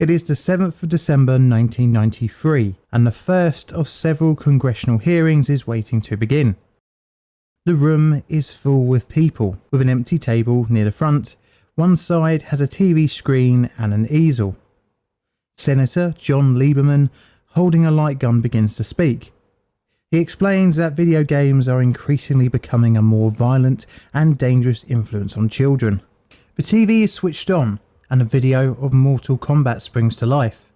It is the 7th of December 1993, and the first of several congressional hearings is waiting to begin. The room is full with people, with an empty table near the front. One side has a TV screen and an easel. Senator John Lieberman, holding a light gun, begins to speak. He explains that video games are increasingly becoming a more violent and dangerous influence on children. The TV is switched on, and a video of Mortal Kombat springs to life.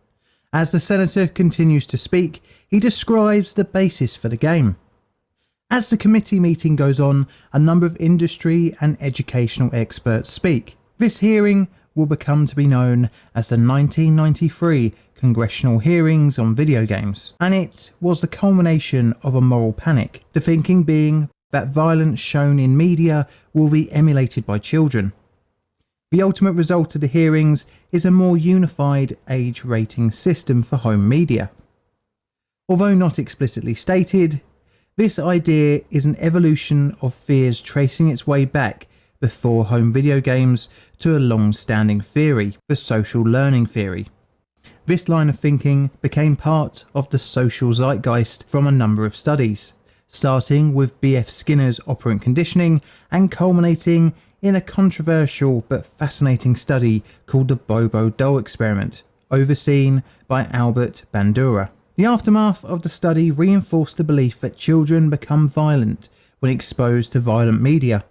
As the senator continues to speak, he describes the basis for the game. As the committee meeting goes on, a number of industry and educational experts speak. This hearing will become to be known as the 1993 Congressional Hearings on Video Games, and it was the culmination of a moral panic, the thinking being that violence shown in media will be emulated by children. The ultimate result of the hearings is a more unified age rating system for home media. Although not explicitly stated, this idea is an evolution of fears tracing its way back before home video games to a long-standing theory, the social learning theory. This line of thinking became part of the social zeitgeist from a number of studies, starting with B.F. Skinner's operant conditioning and culminating in a controversial but fascinating study called the Bobo doll experiment, overseen by Albert Bandura. The aftermath of the study reinforced the belief that children become violent when exposed to violent media.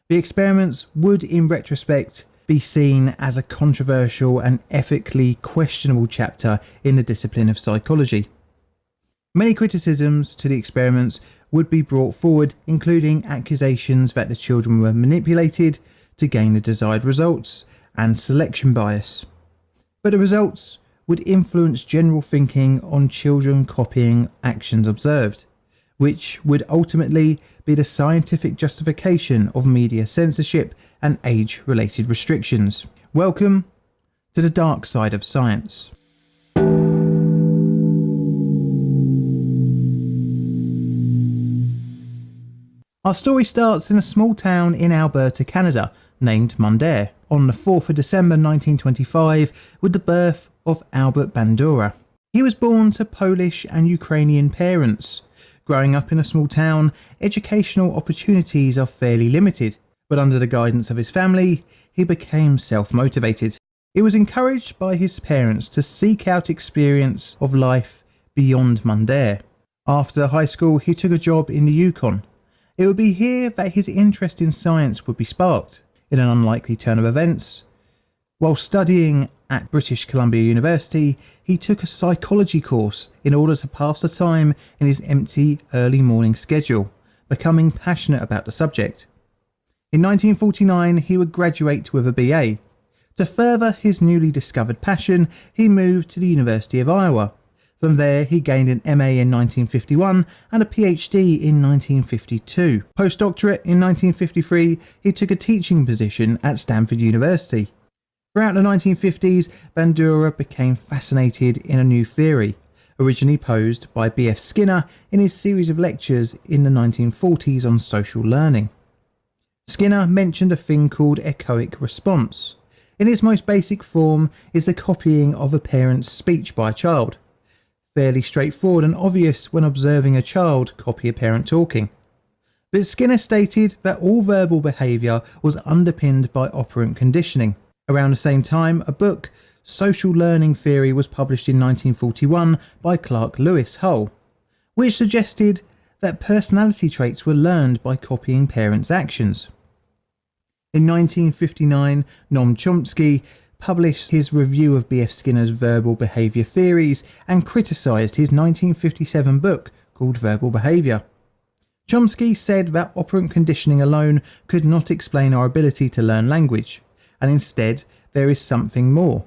The experiments would, in retrospect, be seen as a controversial and ethically questionable chapter in the discipline of psychology. Many criticisms to the experiments would be brought forward, including accusations that the children were manipulated to gain the desired results and selection bias. But the results would influence general thinking on children copying actions observed, which would ultimately be the scientific justification of media censorship and age-related restrictions. Welcome to the dark side of science. Our story starts in a small town in Alberta, Canada, named Mundare, on the 4th of December 1925, with the birth of Albert Bandura. He was born to Polish and Ukrainian parents. Growing up in a small town, educational opportunities are fairly limited, but under the guidance of his family, he became self-motivated. He was encouraged by his parents to seek out experience of life beyond Mundare. After high school, he took a job in the Yukon. It would be here that his interest in science would be sparked. In an unlikely turn of events, while studying at British Columbia University, he took a psychology course in order to pass the time in his empty early morning schedule, becoming passionate about the subject. In 1949, he would graduate with a BA. To further his newly discovered passion, he moved to the University of Iowa. From there, he gained an MA in 1951 and a PhD in 1952. Postdoctorate in 1953, he took a teaching position at Stanford University. Throughout the 1950s, Bandura became fascinated in a new theory, originally posed by B.F. Skinner in his series of lectures in the 1940s on social learning. Skinner mentioned a thing called echoic response. In its most basic form is the copying of a parent's speech by a child. Fairly straightforward and obvious when observing a child copy a parent talking. But Skinner stated that all verbal behaviour was underpinned by operant conditioning. Around the same time, a book, Social Learning Theory, was published in 1941 by Clark Lewis Hull, which suggested that personality traits were learned by copying parents' actions. In 1959, Noam Chomsky published his review of B.F. Skinner's verbal behaviour theories and criticised his 1957 book called Verbal Behaviour. Chomsky said that operant conditioning alone could not explain our ability to learn language, and instead there is something more.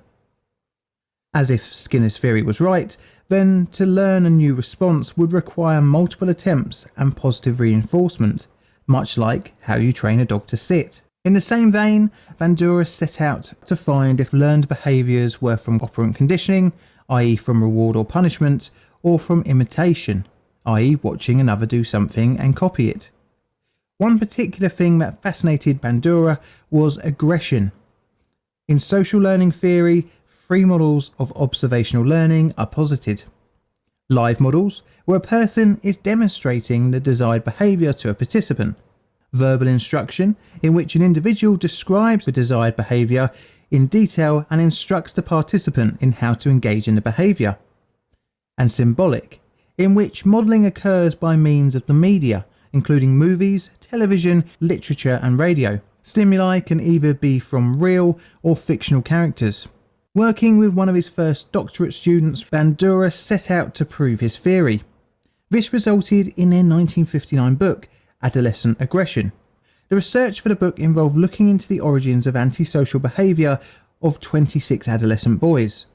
As if Skinner's theory was right, then to learn a new response would require multiple attempts and positive reinforcement, much like how you train a dog to sit. In the same vein, Bandura set out to find if learned behaviours were from operant conditioning, i.e. from reward or punishment, or from imitation, i.e. watching another do something and copy it. One particular thing that fascinated Bandura was aggression. In social learning theory, three models of observational learning are posited. Live models, where a person is demonstrating the desired behaviour to a participant. Verbal instruction, in which an individual describes the desired behaviour in detail and instructs the participant in how to engage in the behaviour. And symbolic, in which modelling occurs by means of the media, including movies, television, literature and radio. Stimuli can either be from real or fictional characters. Working with one of his first doctorate students, Bandura set out to prove his theory. This resulted in their 1959 book, Adolescent Aggression. The research for the book involved looking into the origins of antisocial behaviour of 26 adolescent boys.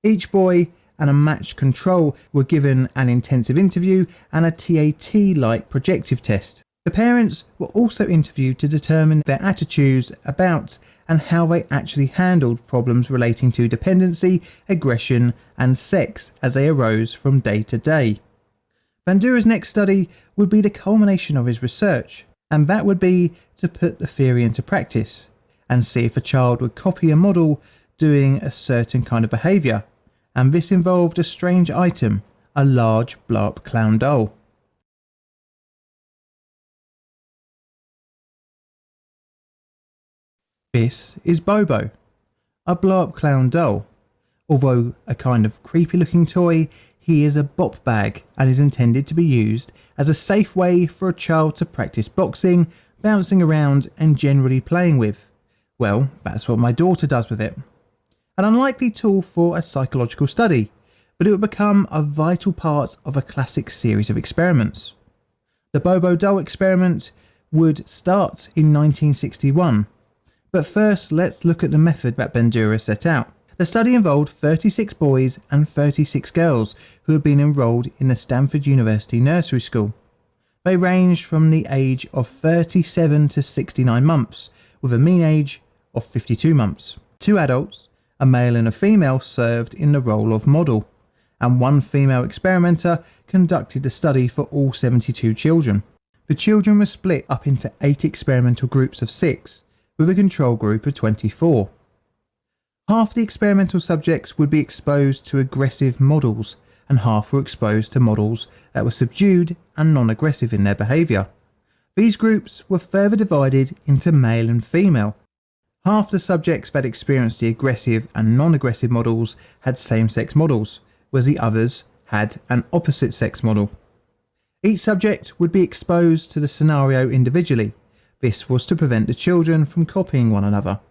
Each boy and a matched control were given an intensive interview and a TAT-like projective test. The parents were also interviewed to determine their attitudes about and how they actually handled problems relating to dependency, aggression and sex as they arose from day to day. Bandura's next study would be the culmination of his research, and that would be to put the theory into practice and see if a child would copy a model doing a certain kind of behaviour, and this involved a strange item, a large blarp clown doll. This is Bobo, a blarp clown doll. Although a kind of creepy looking toy, he is a bop bag and is intended to be used as a safe way for a child to practice boxing, bouncing around and generally playing with. Well, that's what my daughter does with it. An unlikely tool for a psychological study, but it would become a vital part of a classic series of experiments. The Bobo doll experiment would start in 1961. But first, let's look at the method that Bandura set out. The study involved 36 boys and 36 girls who had been enrolled in the Stanford University Nursery School. They ranged from the age of 37 to 69 months, with a mean age of 52 months. 2 adults, a male and a female, served in the role of model, and 1 female experimenter conducted the study for all 72 children. The children were split up into 8 experimental groups of 6, with a control group of 24. Half the experimental subjects would be exposed to aggressive models, and half were exposed to models that were subdued and non-aggressive in their behaviour. These groups were further divided into male and female. Half the subjects that experienced the aggressive and non-aggressive models had same-sex models, whereas the others had an opposite-sex model. Each subject would be exposed to the scenario individually. This was to prevent the children from copying one another.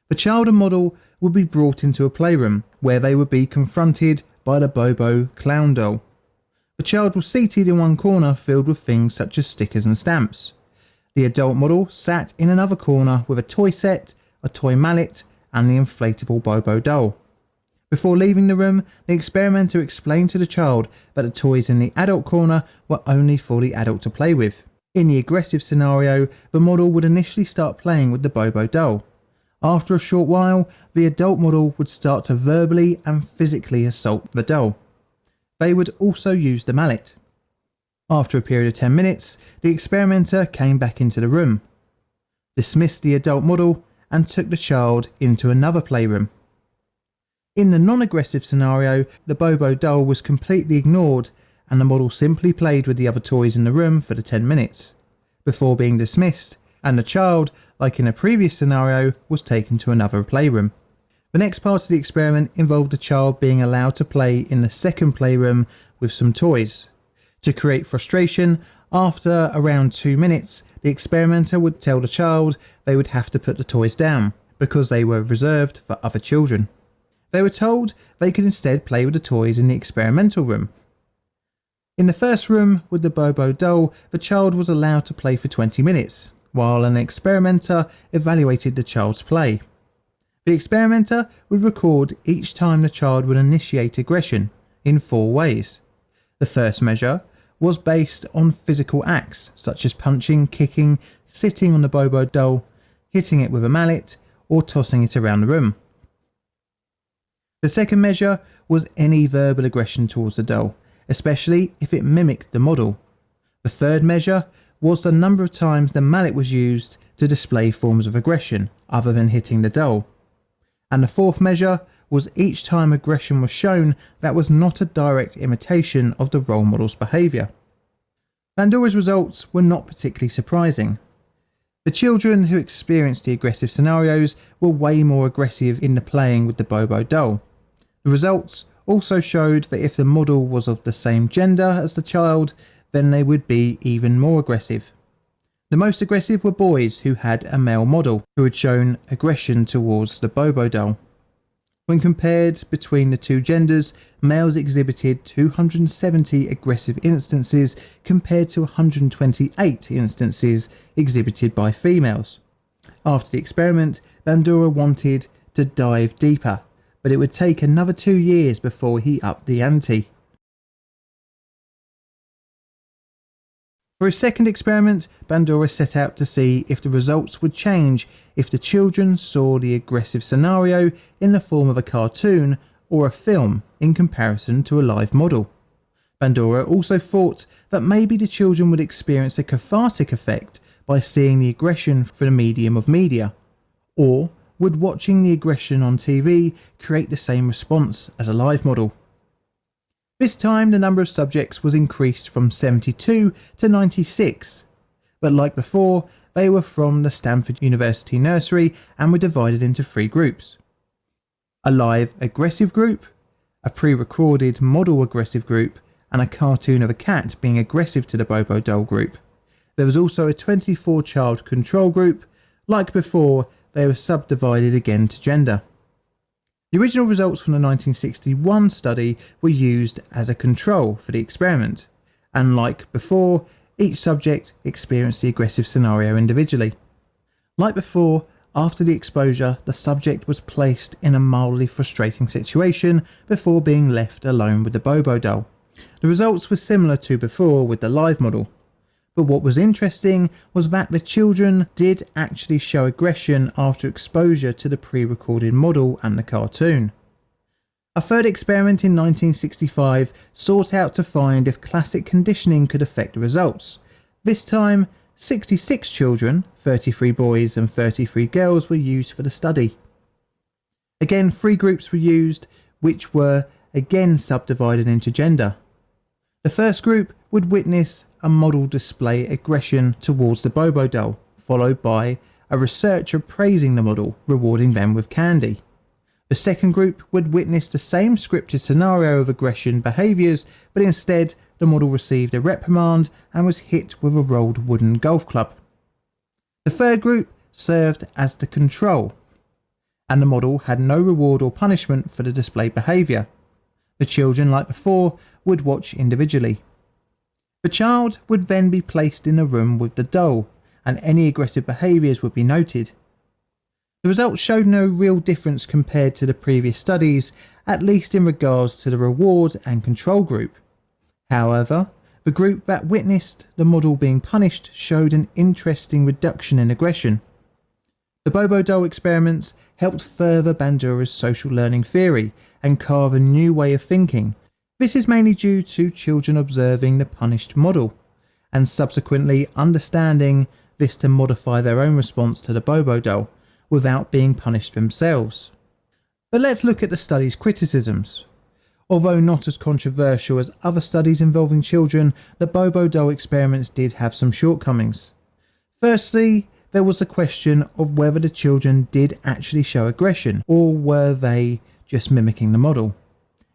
The child and model would be brought into a playroom where they would be confronted by the Bobo clown doll. The child was seated in one corner filled with things such as stickers and stamps. The adult model sat in another corner with a toy set, a toy mallet and the inflatable Bobo doll. Before leaving the room, the experimenter explained to the child that the toys in the adult corner were only for the adult to play with. In the aggressive scenario, the model would initially start playing with the Bobo doll. After a short while, the adult model would start to verbally and physically assault the doll. They would also use the mallet. After a period of 10 minutes, the experimenter came back into the room, dismissed the adult model and took the child into another playroom. In the non-aggressive scenario, the Bobo doll was completely ignored and the model simply played with the other toys in the room for the 10 minutes, before being dismissed, and the child, like in a previous scenario, was taken to another playroom. The next part of the experiment involved the child being allowed to play in the second playroom with some toys. To create frustration, after around 2 minutes, the experimenter would tell the child they would have to put the toys down, because they were reserved for other children. They were told they could instead play with the toys in the experimental room. In the first room with the Bobo doll, the child was allowed to play for 20 minutes, while an experimenter evaluated the child's play. The experimenter would record each time the child would initiate aggression in 4 ways. The first measure was based on physical acts such as punching, kicking, sitting on the Bobo doll, hitting it with a mallet, or tossing it around the room. The second measure was any verbal aggression towards the doll, especially if it mimicked the model. The third measure was the number of times the mallet was used to display forms of aggression other than hitting the doll. And the fourth measure was each time aggression was shown that was not a direct imitation of the role model's behaviour. Bandora's results were not particularly surprising. The children who experienced the aggressive scenarios were way more aggressive in the playing with the Bobo doll. The results also showed that if the model was of the same gender as the child, then they would be even more aggressive. The most aggressive were boys who had a male model who had shown aggression towards the Bobo doll. When compared between the two genders, males exhibited 270 aggressive instances compared to 128 instances exhibited by females. After the experiment, Bandura wanted to dive deeper, but it would take another 2 years before he upped the ante. For his second experiment, Bandura set out to see if the results would change if the children saw the aggressive scenario in the form of a cartoon or a film in comparison to a live model. Bandura also thought that maybe the children would experience a cathartic effect by seeing the aggression through the medium of media, or would watching the aggression on TV create the same response as a live model. This time the number of subjects was increased from 72 to 96, but like before, they were from the Stanford University nursery and were divided into 3 groups. A live aggressive group, a pre-recorded model aggressive group, and a cartoon of a cat being aggressive to the Bobo doll group. There was also a 24 child control group. Like before, they were subdivided again to gender. The original results from the 1961 study were used as a control for the experiment, and like before, each subject experienced the aggressive scenario individually. Like before, after the exposure, the subject was placed in a mildly frustrating situation before being left alone with the Bobo doll. The results were similar to before with the live model. But what was interesting was that the children did actually show aggression after exposure to the pre-recorded model and the cartoon. A third experiment in 1965 sought out to find if classic conditioning could affect the results. This time, 66 children, 33 boys and 33 girls were used for the study. Again, 3 groups were used, which were again subdivided into gender. The first group would witness a model display aggression towards the Bobo doll, followed by a researcher praising the model, rewarding them with candy. The second group would witness the same scripted scenario of aggression behaviours, but instead the model received a reprimand and was hit with a rolled wooden golf club. The third group served as the control, and the model had no reward or punishment for the displayed behaviour. The children, like before, would watch individually. The child would then be placed in a room with the doll, and any aggressive behaviours would be noted. The results showed no real difference compared to the previous studies, at least in regards to the reward and control group. However, the group that witnessed the model being punished showed an interesting reduction in aggression. The Bobo doll experiments helped further Bandura's social learning theory and carve a new way of thinking. This is mainly due to children observing the punished model, and subsequently understanding this to modify their own response to the Bobo doll, without being punished themselves. But let's look at the study's criticisms. Although not as controversial as other studies involving children, the Bobo doll experiments did have some shortcomings. Firstly, there was the question of whether the children did actually show aggression, or were they just mimicking the model.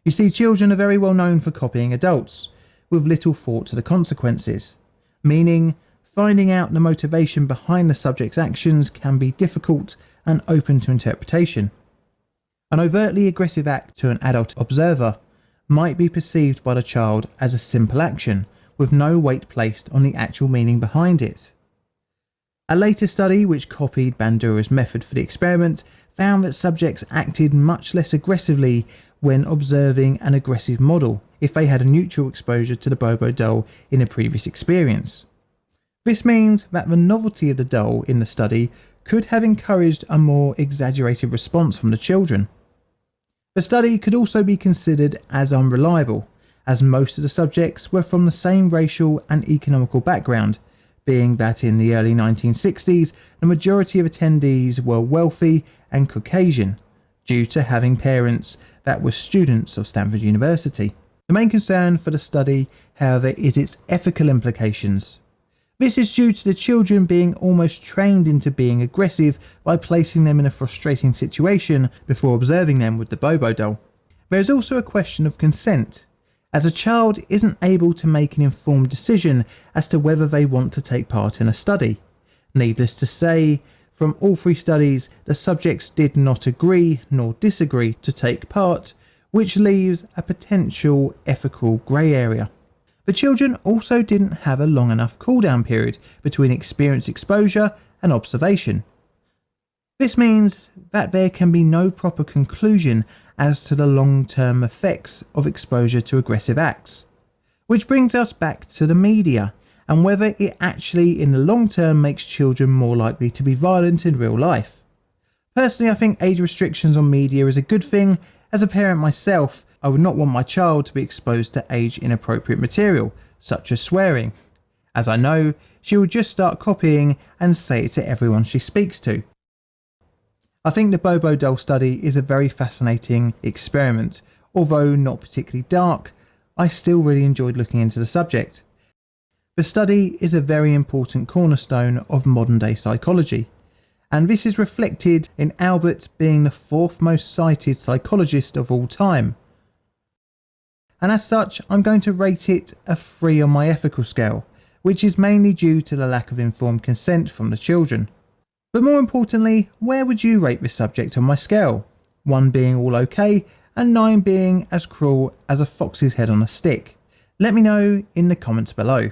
You see, children are very well known for copying adults, with little thought to the consequences, meaning finding out the motivation behind the subject's actions can be difficult and open to interpretation. An overtly aggressive act to an adult observer might be perceived by the child as a simple action, with no weight placed on the actual meaning behind it. A later study, which copied Bandura's method for the experiment, found that subjects acted much less aggressively when observing an aggressive model if they had a neutral exposure to the Bobo doll in a previous experience. This means that the novelty of the doll in the study could have encouraged a more exaggerated response from the children. The study could also be considered as unreliable, as most of the subjects were from the same racial and economical background, being that in the early 1960s the majority of attendees were wealthy and Caucasian, due to having parents that were students of Stanford University. The main concern for the study, however, is its ethical implications. This is due to the children being almost trained into being aggressive by placing them in a frustrating situation before observing them with the Bobo doll. There is also a question of consent, as a child isn't able to make an informed decision as to whether they want to take part in a study. Needless to say, from all three studies, the subjects did not agree nor disagree to take part, which leaves a potential ethical grey area. The children also didn't have a long enough cool-down period between experience exposure and observation. This means that there can be no proper conclusion as to the long-term effects of exposure to aggressive acts. Which brings us back to the media and whether it actually in the long term makes children more likely to be violent in real life. Personally, I think age restrictions on media is a good thing. As a parent myself, I would not want my child to be exposed to age inappropriate material, such as swearing, as I know she will just start copying and say it to everyone she speaks to. I think the Bobo doll study is a very fascinating experiment. Although not particularly dark, I still really enjoyed looking into the subject. The study is a very important cornerstone of modern day psychology, and this is reflected in Albert being the fourth most cited psychologist of all time. And as such, I'm going to rate it a 3 on my ethical scale, which is mainly due to the lack of informed consent from the children. But more importantly, where would you rate this subject on my scale? 1 being all okay, and 9 being as cruel as a fox's head on a stick? Let me know in the comments below.